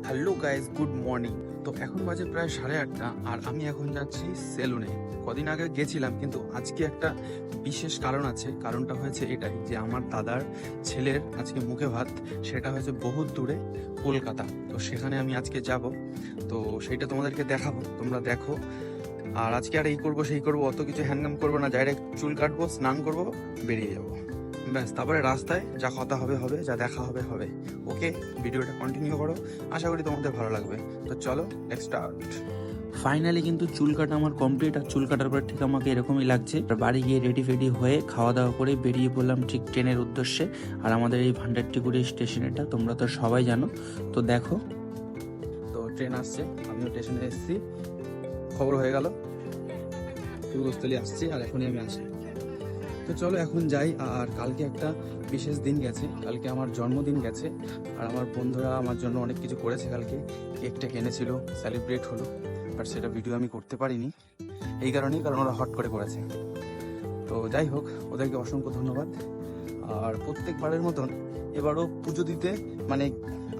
Hello guys, good morning. তো এখন বাজে প্রায় 8:30 আর আমি এখন যাচ্ছি সেলুনে। কদিন আগে গেছিলাম, কিন্তু আজকে একটা বিশেষ কারণ আছে। কারণটা হয়েছে এটাই যে আমার দাদার ছেলের আজকে মুখে ভাত, সেটা হয়েছে বহুত দূরে, কলকাতা। তো সেখানে আমি আজকে যাব, তো সেইটা তোমাদেরকে দেখাবো, তোমরা দেখো। আর আজকে আর এই করবো সেই করবো অত কিছু হ্যান্ডকাম করবো না, ডাইরেক্ট চুল কাটবো, স্নান করবো, বেরিয়ে যাবো, ব্যাস। তারপরে রাস্তায় যা কথা হবে হবে, যা দেখা হবে হবে। ওকে, ভিডিওটা কন্টিনিউ করো, আশা করি তোমাদের ভালো লাগবে। তো চলো, লেটস স্টার্ট। ফাইনালি কিন্তু চুল কাটা আমার কমপ্লিট। আর চুল কাটার পর ঠিক আমাকে এরকমই লাগছে। বাড়ি গিয়ে রেডি ফেডি হয়ে খাওয়া দাওয়া করে বেরিয়ে পড়লাম ঠিক ট্রেনের উদ্দেশ্যে। আর আমাদের এই ভান্ডারটিগুড়ি স্টেশন, এটা তোমরা তো সবাই জানো। তো দেখো, তো ট্রেন আসছে, আমিও স্টেশনে এসেছি, খবর হয়ে গেল, পূর্বস্থলী আসছি আর এখনই আমি আসি। তো চলো এখন যাই। আর কালকে একটা বিশেষ দিন গেছে, কালকে আমার জন্মদিন গেছে। আর আমার বন্ধুরা আমার জন্য অনেক কিছু করেছে কালকে, কেকটা কিনেছিল, সেলিব্রেট হলো। বাট সেটা ভিডিও আমি করতে পারিনি এই কারণেই, কারণ ওরা হট করে করেছে। তো যাই হোক, ওদেরকে অসংখ্য ধন্যবাদ। আর প্রত্যেকবারের মতন এবারও পুজো দিতে, মানে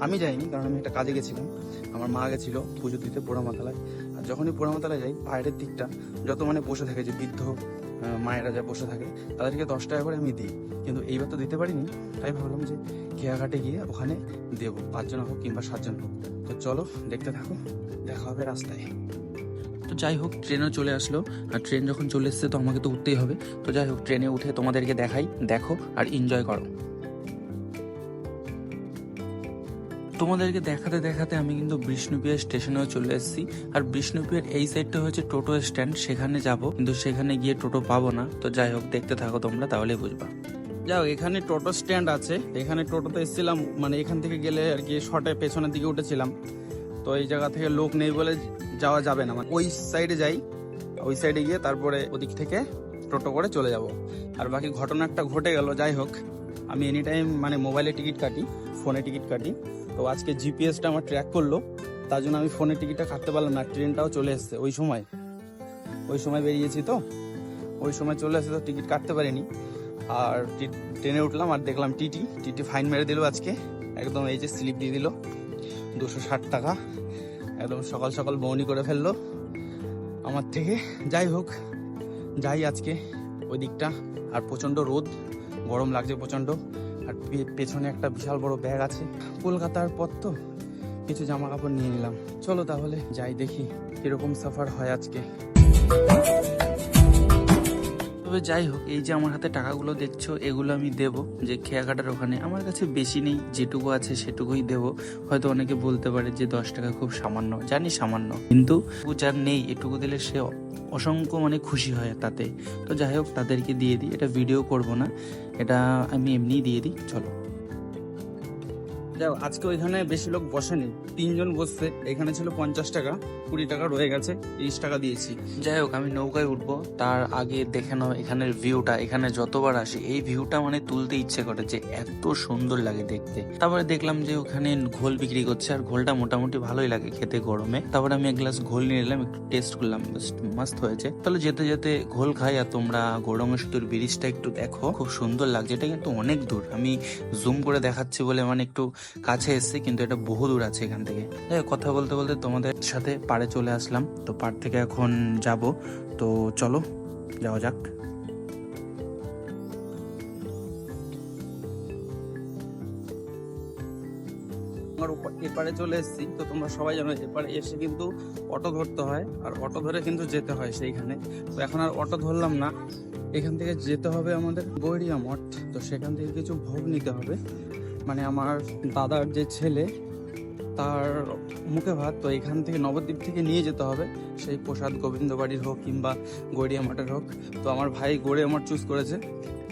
আমি যাইনি, কারণ আমি একটা কাজে গেছিলাম, আমার মা গেছিলো পুজো দিতে পোড়ামাতলায়। আর যখনই পোড়ামাতলায় যাই, বাইরের দিকটা যত মানে বসে থাকে, যে বৃদ্ধ মায়েরা যা বসে থাকে, তাদেরকে 10 টাকা করে আমি দিই। কিন্তু এইবার তো দিতে পারিনি, তাই ভাবলাম যে খেয়াঘাটে গিয়ে ওখানে দেবো, 5 জন হোক কিংবা 7 জন হোক। তো চলো দেখতে থাকো, দেখা হবে রাস্তায়। তো যাই হোক, ট্রেনও চলে আসলো। আর ট্রেন যখন চলে এসছে তো আমাকে তো উঠতেই হবে। তো যাই হোক, ট্রেনে উঠে তোমাদেরকে দেখাই, দেখো আর এনজয় করো। তোমাদেরকে দেখাতে দেখাতে আমি কিন্তু বিষ্ণুপ্রিয়া স্টেশনেও চলে এসেছি। আর বিষ্ণুপ্রিয়ার এই সাইডটা হচ্ছে টোটো স্ট্যান্ড, সেখানে যাব, কিন্তু সেখানে গিয়ে টোটো পাবো না। তো যাই হোক, দেখতে থাকো তোমরা, তাহলে বুঝবা। যাও, এখানে টোটো স্ট্যান্ড আছে, এখানে টোটোতে এসেছিলাম, মানে এখান থেকে গেলে আর কি শর্টে পেছনের দিকে উঠেছিলাম। তো এই জায়গা থেকে লোক নেই বলে যাওয়া যাবে না, মানে ওই সাইডে যাই, ওই সাইডে গিয়ে তারপরে ওদিক থেকে টোটো করে চলে যাব। আর বাকি ঘটনা একটা ঘটে গেল। যাই হোক, আমি এনি টাইম মানে মোবাইলে টিকিট কাটি, ফোনে টিকিট কাটি। তো আজকে জিপিএসটা আমার ট্র্যাক করলো, তার জন্য আমি ফোনে টিকিটটা কাটতে পারলাম না। ট্রেনটাও চলে এসছে ওই সময় বেরিয়েছি, তো ওই সময় চলে এসে তো টিকিট কাটতে পারিনি। আর ট্রেনে উঠলাম আর দেখলাম টিটি ফাইন মেরে দিল আজকে, একদম এই যে স্লিপ দিয়ে দিল 260 টাকা, একদম সকাল সকাল বউনি করে ফেললো আমার থেকে। যাই হোক, যাই আজকে ওই দিকটা। আর প্রচণ্ড রোদ, গরম লাগছে প্রচণ্ড। আর পেছনে একটা বিশাল বড় ব্যাগ আছে, কলকাতার পথ তো, কিছু জামা কাপড় নিয়ে নিলাম। চলো তাহলে যাই, দেখি কিরকম সাফার হয় আজকে। তবে যাই হোক, এই যে আমার হাতে টাকাগুলো দেখছো, এগুলো আমি দেবো যে খেয়াঘাটার ওখানে। আমার কাছে বেশি নেই, যেটুকু আছে সেটুকুই দেবো। হয়তো অনেকে বলতে পারে যে 10 টাকা খুব সামান্য, জানি সামান্য, কিন্তু যার নেই এটুকু দিলে সে অসংখ্য মানে খুশি হয় তাতে। তো যাই হোক, তাদেরকে দিয়ে দিই, এটা ভিডিও করব না, এটা আমি এমনিই দিয়ে দিই। চলো, যাও, আজকে ওইখানে বেশি লোক বসেনি, 3 জন বসছে। এখানে ছিল 50 টাকা, 20 টাকা রয়ে গেছে, 30 টাকা দিয়েছি। যাই হোক, আমি নৌকায় উঠবো, তার আগে দেখে নাও এখানের ভিউটা। এখানে যতবার আসি এই ভিউটা মানে তুলতে ইচ্ছে করে, যে এত সুন্দর লাগে দেখতে। তারপরে দেখলাম যে ওখানে ঘোল বিক্রি করছে, আর ঘোলটা মোটামুটি ভালোই লাগে খেতে গরমে। তারপরে আমি এক গ্লাস ঘোল নিয়ে নিলাম, একটু টেস্ট করলাম, মাস্ত হয়েছে। তাহলে যেতে যেতে ঘোল খাই, আর তোমরা গৌরাঙ্গ সেতুর ব্রিজটা একটু দেখো, খুব সুন্দর লাগছে। এটা কিন্তু অনেক দূর, আমি জুম করে দেখাচ্ছি বলে মানে একটু কাছে এসছে, কিন্তু এটা বহু দূর আছে এখান থেকে। কথা বলতে বলতে তোমাদের সাথে পাড়ে চলে আসলাম। তো পাড় থেকে এখন যাব, তো চলো যাওয়া যাক। আমার এপারে চলে এসেছি, তো তোমরা সবাই জানো এপারে এসে কিন্তু অটো ধরতে হয়, আর অটো ধরে কিন্তু যেতে হয় সেইখানে। তো এখন আর অটো ধরলাম না, এখান থেকে যেতে হবে আমাদের গৌরিয়া মঠ। তো সেখান থেকে কিছু ভোগ নিতে হবে, মানে আমার দাদার যে ছেলে, তার মুখে ভাত। তো এখান থেকে নবদ্বীপ থেকে নিয়ে যেতে হবে সেই প্রসাদ, গোবিন্দবাড়ির হোক কিংবা গৌরিয়া মঠের হোক। তো আমার ভাই গৌরিয়া মঠ চুজ করেছে,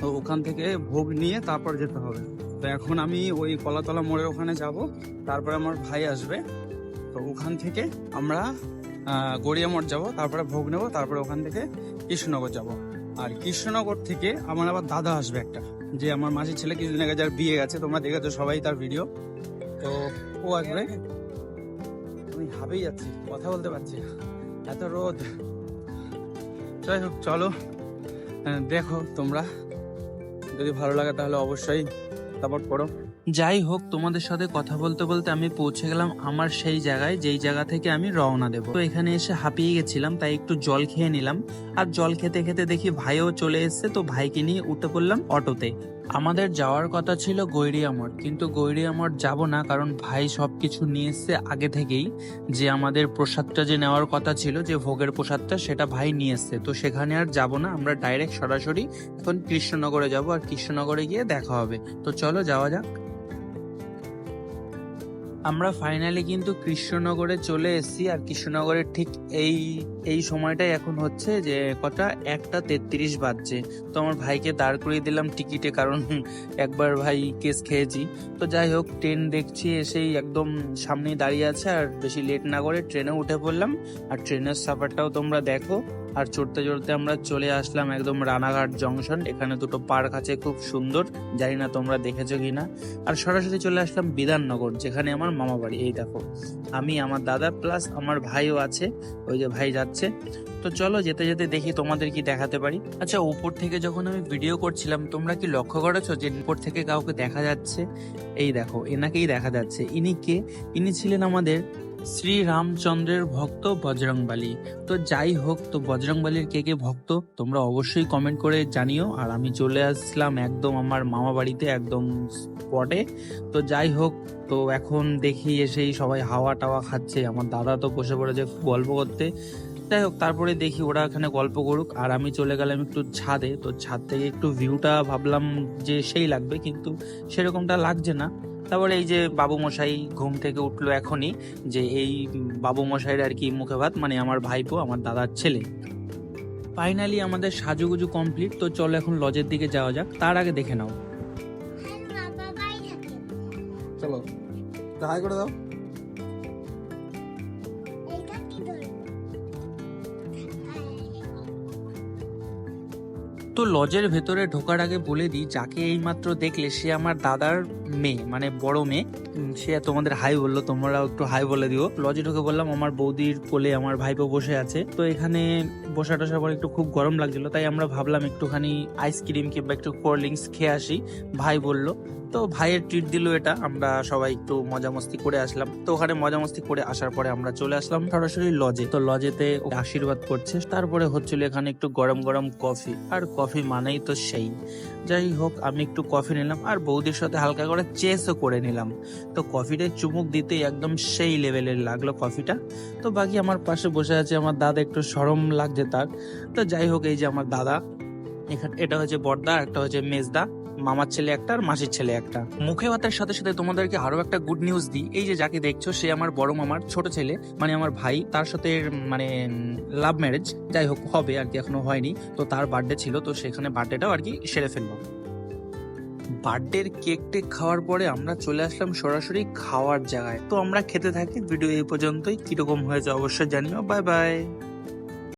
তো ওখান থেকে ভোগ নিয়ে তারপর যেতে হবে। তো এখন আমি ওই কলাতলা মোড়ের ওখানে যাব, তারপরে আমার ভাই আসবে। তো ওখান থেকে আমরা গড়িয়া মঠ যাবো, তারপরে ভোগ নেবো, তারপরে ওখান থেকে কৃষ্ণনগর যাব। আর কৃষ্ণনগর থেকে আমার আবার দাদা আসবে একটা, যে আমার মাসির ছেলে কিছুদিন আগে যার বিয়ে গেছে, তোমরা দেখেছো সবাই তার ভিডিও। তো ও আসবে। আমি হাবেই যাচ্ছি, কথা বলতে পারছি না, এত রোদ। যাই হোক, চলো দেখো তোমরা, যদি ভালো লাগে তাহলে অবশ্যই সাপোর্ট করো। যাই হোক, তোমাদের সাথে কথা বলতে বলতে আমি পৌঁছে গেলাম আমার সেই জায়গায় যেই জায়গা থেকে আমি রওনা দেব। তো এখানে এসে হাঁপিয়ে গেছিলাম, তাই একটু জল খেয়ে নিলাম। আর জল খেতে খেতে দেখি ভাইও চলে এসেছে, তো ভাইকে নিয়ে উঠে পড়লাম অটোতে। আমাদের যাওয়ার কথা ছিল গৈরিয়া মঠ, কিন্তু গৈরিয়া মঠ যাব না, কারণ ভাই সবকিছু নিয়ে এসছে আগে থেকেই। যে আমাদের প্রসাদটা যে নেওয়ার কথা ছিল, যে ভোগের প্রসাদটা, সেটা ভাই নিয়ে এসছে। তো সেখানে আর যাব না, আমরা ডাইরেক্ট সরাসরি এখন কৃষ্ণনগরে যাব, আর কৃষ্ণনগরে গিয়ে দেখা হবে। তো চলো যাওয়া যাক। আমরা ফাইনালি কিন্তু কৃষ্ণনগরে চলে এসেছি। আর কৃষ্ণনগরের ঠিক এই এই সময়টাই এখন হচ্ছে যে কটা 1:33 বাজছে। তো আমার ভাইকে দাঁড় করিয়ে দিলাম টিকিটে, কারণ একবার ভাই কেস খেয়েছি। তো যাই হোক, ট্রেন দেখছি এসেই একদম সামনেই দাঁড়িয়ে আছে, আর বেশি লেট না করে ট্রেনে উঠে পড়লাম। আর ট্রেনের সাফারটাও তোমরা দেখো। আর চড়তে চড়তে আমরা চলে আসলাম একদম রানাঘাট জংশন। এখানে দুটো পার্ক আছে খুব সুন্দর, জানি না তোমরা দেখেছো কিনা। আর সরাসরি চলে আসলাম বিধাননগর, যেখানে আমার মামা বাড়ি। এই দেখো, আমি, আমার দাদা প্লাস আমার ভাইও আছে, ওই যে ভাই যাচ্ছে। তো চলো যেতে যেতে দেখি তোমাদের কি দেখাতে পারি। আচ্ছা, উপর থেকে যখন আমি ভিডিও করছিলাম, তোমরা কি লক্ষ্য করেছো যে উপর থেকে কাউকে দেখা যাচ্ছে? এই দেখো, এনাকেই দেখা যাচ্ছে। ইনি কে? ইনি ছিলেন আমাদের শ্রী রামচন্দ্রের ভক্ত বজরংবলী। তো যাই হোক, তো বজরংবলীর কে কে ভক্ত তোমরা অবশ্যই কমেন্ট করে জানিও। আর আমি চলে আসলাম একদম আমার মামা বাড়িতে, একদম স্পটে। তো যাই হোক, তো এখন দেখি এসেই সবাই হাওয়া টাওয়া খাচ্ছে। আমার দাদা তো বসে পড়েছে গল্প করতে। যাই হোক, তারপরে দেখি ওরা এখানে গল্প করুক, আর আমি চলে গেলাম একটু ছাদে। তো ছাদ থেকে একটু ভিউটা ভাবলাম যে সেই লাগবে, কিন্তু সেরকমটা লাগছে না। তারপরে এই যে বাবু মশাই ঘুম থেকে উঠলো এখনই, যে এই বাবু মশাইয়ের আর কি মুখে ভাত, মানে আমার ভাইপো, আমার দাদার ছেলে। ফাইনালি আমাদের সাজুগুজু কমপ্লিট। তো চলো এখন লজের দিকে যাওয়া যাক। তার আগে দেখে নাও। চলো হাই করে দাও। তো লজের ভেতরে ঢোকার আগে বলে দিই, যাকে এইমাত্র দেখলে সে আমার দাদার মেয়ে, মানে বড় মেয়ে। সে তোমাদের হাই বললো, তোমরাও একটু হাই বলে দিও। লজে ঢুকে বললাম আমার বৌদির কোলে আমার ভাইপো বসে আছে। তো এখানে বসা টসার পর একটু খুব গরম লাগছিল, তাই আমরা ভাবলাম একটুখানি আইসক্রিম কিংবা একটু কোল্ড ড্রিঙ্কস খেয়ে আসি। ভাই বলল, তো ভাইয়ের ট্রিট দিল এটা। আমরা সবাই একটু মজা মস্তি করে আসলাম। তো ওখানে মজা মস্তি করে আসার পরে আমরা চলে আসলাম সরাসরি লজে। তো লজেতে আশীর্বাদ করছে, তারপরে হচ্ছিল এখানে একটু গরম গরম কফি। আর কফি মানেই তো সেই। যাই হোক, আমি একটু কফি নিলাম, আর বৌদির সাথে হালকা করে চেসও করে নিলাম। তো কফিটা চুমুক দিতেই একদম সেই লেভেলের লাগলো কফিটা। তো বাকি আমার পাশে বসে আছে আমার দাদা, একটু শরম লাগছে তার। তো যাই হোক, এই যে আমার দাদা, এখানে এটা হচ্ছে বড়দা, একটা হচ্ছে মেজদা, মামার ছেলে একটা আর মাসির ছেলে একটা। মুখে ভাতের সাথে সাথে তোমাদেরকে আরো একটা গুড নিউজ দিই। এই যে যাকে দেখছো, সে আমার বড় মামার ছোট ছেলে, মানে আমার ভাই। তার সাথে মানে লাভ ম্যারেজ, যাই হোক হবে আর কি, এখনো হয়নি। তো তার বার্থডে ছিল, তো সেখানে বার্থডেটাও আর কি সেরে ফেললো। বার্থডের কেক টেক খাওয়ার পরে আমরা চলে আসলাম সরাসরি খাওয়ার জায়গায়। তো আমরা খেতে থাকি। ভিডিও এই পর্যন্তই। কিরকম হয়েছে অবশ্যই জানিও। Bye bye.